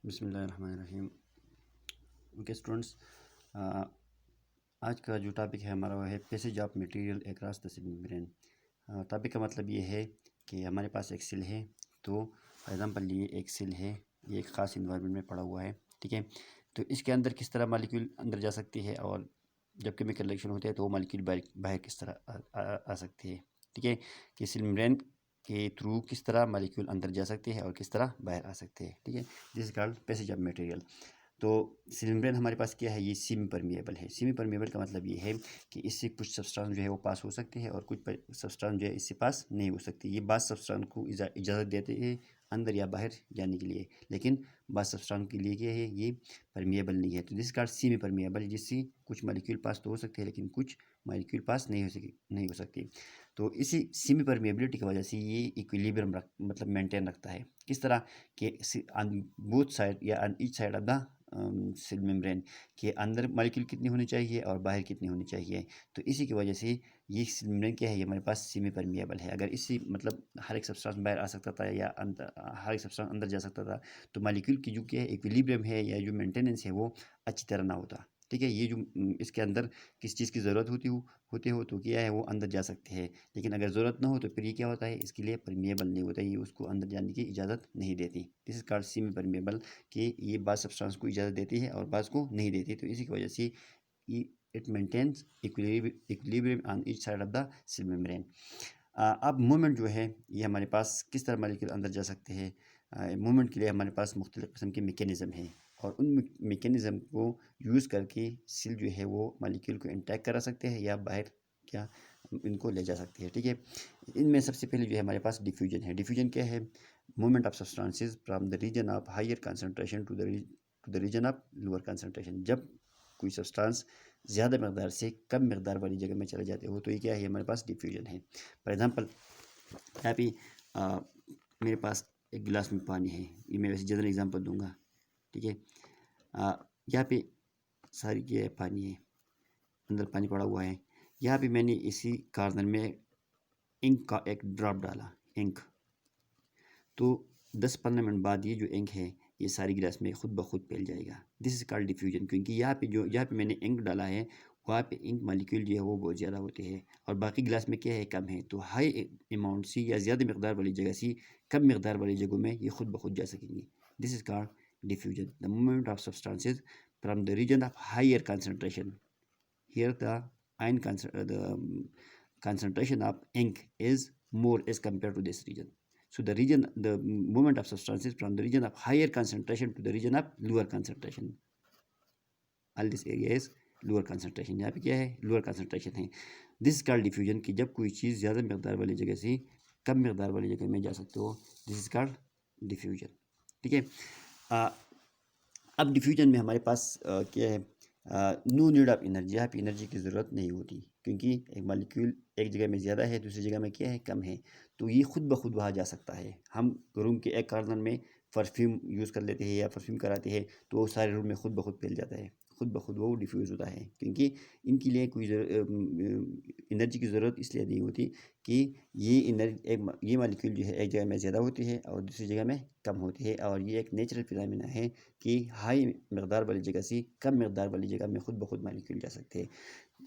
बिस्मिल्लाहिर्रहमानिर्रहीम। Okay students, आज का जो टॉपिक है हमारा वो है passage of material across the सिल मेम्ब्रेन। टॉपिक का मतलब ये है कि हमारे पास एक सिल है, तो फॉर एग्जांपल ये एक सिल है, ये एक ख़ास इन्वायरमेंट में पड़ा हुआ है, ठीक है। तो इसके अंदर किस तरह मॉलिक्यूल अंदर जा सकती है, और जब केमिकल रिएक्शन होते हैं तो वो मॉलिक्यूल बाहर किस तरह आ सकती है, ठीक है। कि सिल मेम्ब्रेन के थ्रू किस तरह मॉलिक्यूल अंदर जा सकते हैं और किस तरह बाहर आ सकते हैं, ठीक है। This is called passage of material. तो सिल मेम्ब्रेन हमारे पास क्या है, ये सेमी परमिएबल है। सेमी परमिएबल का मतलब ये है कि इससे कुछ सब्सटेंस जो है वो पास हो सकते हैं और कुछ सब्सटेंस जो है इससे पास नहीं हो सकती। ये बाद सब्सटेंस को इजाज़त देते हैं अंदर या बाहर जाने के लिए, लेकिन बाद सब्सटेंस के लिए क्या है, ये परमिएबल नहीं है। तो दिस कार्ड सेमी परमिएबल, जिससे कुछ मॉलिक्यूल पास तो हो सकते हैं लेकिन कुछ मॉलिक्यूल पास नहीं हो सकती। तो इसी सेमी परमिएबिलिटी की वजह से ये इक्विलिब्रियम मतलब मेंटेन रखता है। किस तरह कि बोथ साइड या on each side of the cell membrane के अंदर मॉलिक्यूल कितनी होनी चाहिए और बाहर कितनी होनी चाहिए। तो इसी की वजह से ये सेल मेम्ब्रेन क्या है, ये हमारे पास सेमी परमिएबल है। अगर इसी मतलब हर एक सब्सटेंस बाहर आ सकता था या हर एक सब्सटेंस अंदर जा सकता था, तो मॉलिक्यूल की जो क्या है इक्विलिब्रियम है या जो मेंटेनेंस है वो अच्छी तरह ना होता, ठीक है। ये जो इसके अंदर किस चीज़ की ज़रूरत होती हो तो क्या है वो अंदर जा सकते हैं, लेकिन अगर ज़रूरत ना हो तो फिर ये क्या होता है, इसके लिए परमिएबल नहीं होता, ये उसको अंदर जाने की इजाज़त नहीं देती। This is called semi permeable, कि ये बाद सब्सटेंस को इजाज़त देती है और बाद को नहीं देती। तो इसी की वजह से it maintains equilibrium on each side of the cell membrane. अब मूवमेंट जो है ये हमारे पास किस तरह मॉलिक्यूल अंदर जा सकते हैं। मूवमेंट के लिए हमारे पास मुख्तलिफ़ किस्म के मैकेनिज़्म हैं, और उन मैकेनिज़्म को यूज़ करके सेल जो है वो मॉलिक्यूल को इंटैक्ट करा सकते हैं या बाहर क्या इनको ले जा सकते हैं, ठीक है। इनमें सबसे पहले जो है हमारे पास डिफ्यूजन है। डिफ्यूजन क्या है, movement of substances from the region of higher concentration to the region of lower concentration. जब कोई सब्सटेंस ज़्यादा मकदार से कम मकदार वाली जगह में चले जाते हो तो ये क्या है, हमारे पास डिफ्यूजन है। फॉर एग्ज़ाम्पल यहाँ पे मेरे पास एक गिलास में पानी है, ये मैं वैसे जनरल एग्जांपल दूंगा, ठीक है। यहाँ पे सारी क्या है, पानी है, अंदर पानी पड़ा हुआ है। यहाँ पे मैंने इसी कार्नर में इंक का एक ड्रॉप डाला, इंक। तो 10-15 मिनट बाद ये जो इंक है ये सारी गिलास में खुद ब खुद फैल जाएगा। दिस इज कॉल्ड डिफ्यूजन, क्योंकि यहाँ पे मैंने इंक डाला है, वहाँ पे इंक मॉलिक्यूल जो है वो बहुत ज़्यादा होते हैं और बाकी गिलास में क्या है, कम है। तो हाई अमाउंट से या ज़्यादा मकदार वाली जगह से कम मकदार वाली जगहों में ये खुद ब खुद जा सकेंगे। This is called diffusion, the movement of substances from the region of higher concentration. Here the concentration of ink is more as compared to this region. So the movement of substances from the region of higher concentration to the region of lower concentration. All this area is lower concentration. यहाँ पे क्या है, lower concentration है। This is called diffusion, कि जब कोई चीज़ ज़्यादा मकदार वाली जगह से कम मकदार वाली जगह में जा सकते हो, दिस इज कॉल्ड डिफ्यूजन, ठीक है। अब डिफ्यूजन में हमारे पास क्या है, नो नीड ऑफ एनर्जी। यहाँ पे एनर्जी की ज़रूरत नहीं होती, क्योंकि एक मॉलिक्यूल एक जगह में ज़्यादा है, दूसरी जगह में क्या है, कम है, तो ये खुद ब खुद वहाँ जा सकता है। हम रूम के एक कॉर्नर में परफ्यूम यूज़ कर लेते हैं या परफ्यूम कराते हैं तो वो सारे रूम में खुद ब खुद फैल जाता है, खुद ब खुद वो डिफ्यूज़ होता है, क्योंकि इनके लिए कोई एनर्जी की ज़रूरत इसलिए नहीं होती कि ये मॉलिक्यूल जो है एक जगह में ज़्यादा होती है और दूसरी जगह में कम होती है, और ये एक नेचुरल फिनोमेना है कि हाई मकदार वाली जगह से कम मकदार वाली जगह में खुद ब खुद मॉलिक्यूल जा सकते हैं।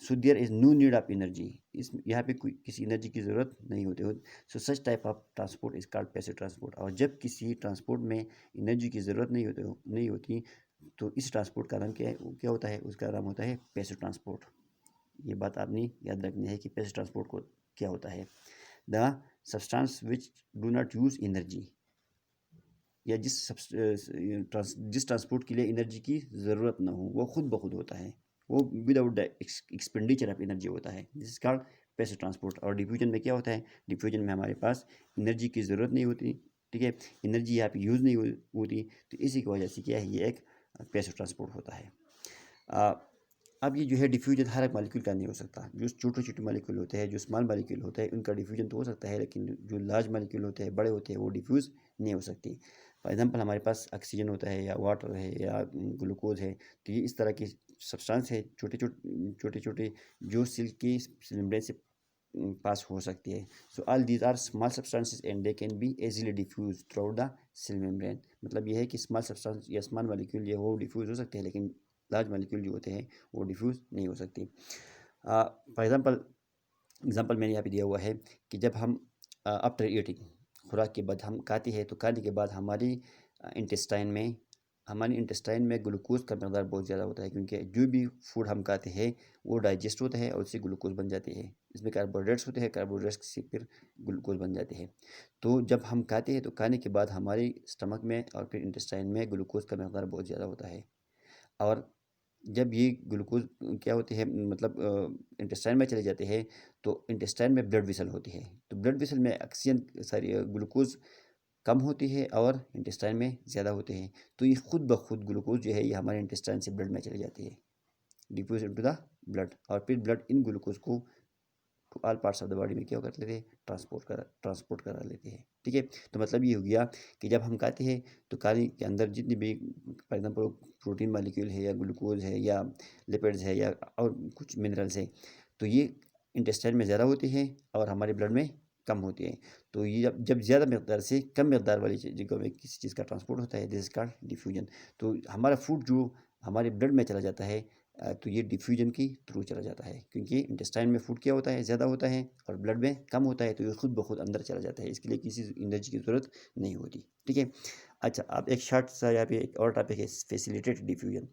So there is no need of energy, इस यहाँ पे कोई किसी एनर्जी की ज़रूरत नहीं होती हो। So such type of transport is called passive transport. और जब किसी ट्रांसपोर्ट में एनर्जी की ज़रूरत नहीं होती तो इस ट्रांसपोर्ट का नाम क्या होता है, उसका नाम होता है पैसिव ट्रांसपोर्ट। ये बात आपने याद रखनी है कि पैसिव ट्रांसपोर्ट को क्या होता है, the substance which do not use energy, या जिस ट्रांसपोर्ट के लिए एनर्जी की ज़रूरत ना हो, वो खुद ब खुद होता है, वो without the expenditure of energy होता है। This is called passive transport. और डिफ्यूजन में क्या होता है, डिफ्यूजन में हमारे पास एनर्जी की ज़रूरत नहीं होती, ठीक है, एनर्जी यहाँ पे यूज़ नहीं होती, तो इसी की वजह से क्या है, ये एक पैसिव ट्रांसपोर्ट होता है। अब ये जो है डिफ्यूजन हर एक मालिक्यूल का नहीं हो सकता। जो छोटे छोटे मालिक्यूल होते हैं, जो स्मॉल मालिक्यूल होते हैं, उनका डिफ्यूजन तो हो सकता है, लेकिन जो लार्ज मालिक्यूल होते हैं, बड़े होते हैं, वो डिफ्यूज़ नहीं हो सकती। फॉर एग्जांपल हमारे पास ऑक्सीजन होता है या वाटर है या ग्लूकोज है, तो ये इस तरह की सब्सटेंस है, छोटे छोटे जो सेल की मेम्ब्रेन से पास हो सकती है। So all these are small substances and they can be easily diffused throughout the cell membrane. मतलब ये है कि स्मॉल सब्सटेंस या स्मॉल मॉलिक्यूल ये वो डिफ्यूज़ हो सकते हैं, लेकिन लार्ज मॉलिक्यूल जो होते हैं वो डिफ्यूज़ नहीं हो सकती। फॉर एग्ज़ाम्पल मैंने यहाँ पे दिया हुआ है कि जब हम आफ्टर ईटिंग, खुराक के बाद हम खाते हैं, तो खाने के बाद हमारी इंटेस्टाइन में ग्लूकोज़ का मकदार बहुत ज़्यादा होता है, क्योंकि जो भी फूड हम खाते हैं वो डाइजेस्ट होता है और उससे ग्लूकोज़ बन जाते हैं। इसमें कार्बोहाइड्रेट्स होते हैं, कार्बोहाइड्रेट्स से फिर ग्लूकोज़ बन जाते हैं। तो जब हम खाते हैं तो खाने के बाद हमारे स्टमक में और फिर इंटेस्टाइन में ग्लूकोज़ का मकदार बहुत ज़्यादा होता है। और जब ये ग्लूकोज़ क्या होते हैं, मतलब इंटेस्टाइन में चले जाते हैं, तो इंटेस्टाइन में ब्लड वेसल होती है। तो ब्लड वेसल में ऑक्सीजन सॉरी ग्लूकोज़ कम होती है और इंटेस्टाइन में ज़्यादा होते हैं। तो ये खुद ब खुद ग्लूकोज़ जो है ये हमारे इंटेस्टाइन से ब्लड में चली जाती है, डिफ्यूज़ इनटू द ब्लड, और फिर ब्लड इन ग्लूकोज़ को to all parts of the body में क्या कर लेते हैं, ट्रांसपोर्ट करा लेते हैं। ठीक है, तो मतलब ये हो गया कि जब हम खाते हैं तो खाने के अंदर जितनी भी फॉर एग्जाम्पल प्रोटीन मालिक्यूल है या ग्लूकोज है या लिपिड्स है या और कुछ मिनरल्स है, तो ये इंटेस्टाइन में ज़्यादा होते हैं और हमारे ब्लड में कम होते हैं। तो ये जब जब ज़्यादा मकदार से कम मकदार वाली जगह में किसी चीज़ का ट्रांसपोर्ट होता है, दिस इज कॉल्ड डिफ्यूजन। तो हमारा फूड जो हमारे ब्लड में चला जाता है, तो ये डिफ्यूजन की थ्रू चला जाता है, क्योंकि इंटेस्टाइन में फूड क्या होता है, ज़्यादा होता है और ब्लड में कम होता है, तो ये खुद ब खुद अंदर चला जाता है। इसके लिए किसी एनर्जी की ज़रूरत नहीं होती। ठीक है। अच्छा, अब एक शॉर्ट सा यहाँ पे एक और टॉपिक है, फैसिलिटेटेड डिफ्यूजन।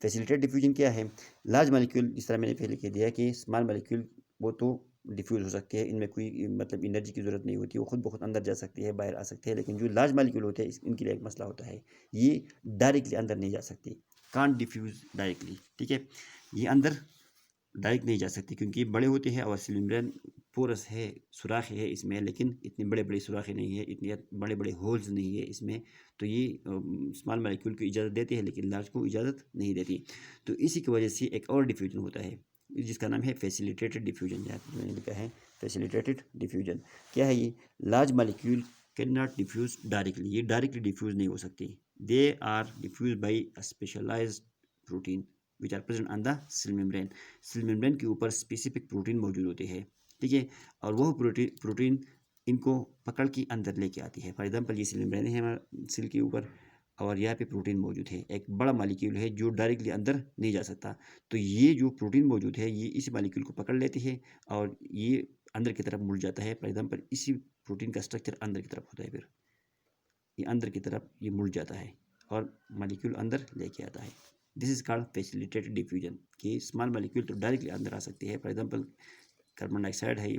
फैसिलिटेटेड डिफ्यूजन क्या है? लार्ज मालिक्यूल, जिस तरह मैंने पहले कह दिया कि स्मॉल मालिक्यूल वो तो डिफ्यूज़ हो सकती है, इनमें कोई मतलब एनर्जी की ज़रूरत नहीं होती, वो खुद ब खुद अंदर जा सकती है, बाहर आ सकती है। लेकिन जो लार्ज मालिक्यूल होते हैं इनके लिए एक मसला होता है, ये डायरेक्टली अंदर नहीं जा सकती, कांट डिफ्यूज़ डायरेक्टली। ठीक है, ये अंदर डायरेक्ट नहीं जा सकती क्योंकि ये बड़े होते हैं और सेल मेम्ब्रेन पोरस है, सुराख है इसमें, लेकिन इतने बड़े बड़े सुराखें नहीं है, इतने बड़े बड़े होल्स नहीं है इसमें। तो ये स्मॉल मालिक्यूल को इजाज़त देती है लेकिन लार्ज को इजाज़त नहीं देती। तो इसी की वजह से एक और डिफ्यूजन होता है जिसका नाम है फैसिलिटेटेड डिफ्यूजन। यहाँ पर मैंने लिखा है फैसिलिटेटेड डिफ्यूजन। क्या है ये? Large molecule can not diffuse directly, ये डायरेक्टली डिफ्यूज नहीं हो सकती। They are diffuse by specialized protein which are present on the cell membrane. Cell membrane के ऊपर स्पेसिफिक प्रोटीन मौजूद होते हैं। ठीक है, और वह प्रोटीन इनको पकड़ के अंदर लेके आती है। फॉर एग्जाम्पल ये सेल मेम्ब्रेन है हमारा सेल के ऊपर, और यहाँ पे प्रोटीन मौजूद है, एक बड़ा मालिक्यूल है जो डायरेक्टली अंदर नहीं जा सकता। तो ये जो प्रोटीन मौजूद है ये इस मालिक्यूल को पकड़ लेती है और ये अंदर की तरफ मुड़ जाता है। फॉर एग्जाम्पल इसी प्रोटीन का स्ट्रक्चर अंदर की तरफ होता है, फिर ये अंदर की तरफ ये मुड़ जाता है और मालिक्यूल अंदर लेके आता है। This is called facilitated diffusion, कि स्मॉल मालिक्यूल तो डायरेक्टली अंदर आ सकती है। फॉर एग्जाम्पल कार्बन डाइऑक्साइड है,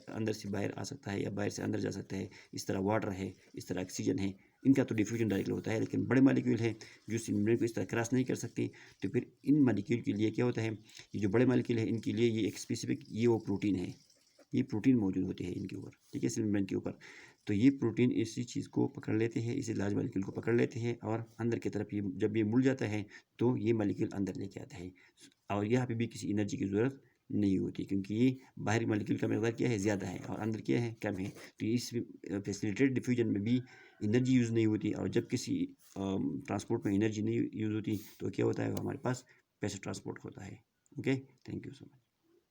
अंदर से बाहर आ सकता है या बाहर से अंदर जा सकता है। इस तरह वाटर है, इस तरह ऑक्सीजन है, इनका तो डिफ्यूजन डायरेक्टली होता है। लेकिन बड़े मालिक्यूल है जो सेल मेम्ब्रेन को इस तरह क्रॉस नहीं कर सकती, तो फिर इन मालिक्यूल के लिए क्या होता है, ये जो बड़े मालिक्यूल है इनके लिए ये एक स्पेसिफिक ये वो प्रोटीन है, ये प्रोटीन मौजूद होते हैं इनके ऊपर। ठीक है, सेल मेम्ब्रेन के ऊपर। तो ये प्रोटीन इसी चीज़ को पकड़ लेते हैं, इसी लार्ज मालिक्यूल को पकड़ लेते हैं और अंदर की तरफ ये जब ये मुड़ जाता है तो ये मालिक्यूल अंदर लेके आता है। और यहाँ पे भी किसी एनर्जी की ज़रूरत नहीं होती, क्योंकि ये बाहरी मालिक्यूल का मकदार क्या है, ज़्यादा है, और अंदर क्या है, कम है। तो इस फैसिलिटेटेड डिफ्यूजन में भी एनर्जी यूज़ नहीं होती, और जब किसी ट्रांसपोर्ट में एनर्जी नहीं यूज़ होती तो क्या होता है, हमारे पास पैसिव ट्रांसपोर्ट होता है। Okay, thank you so much.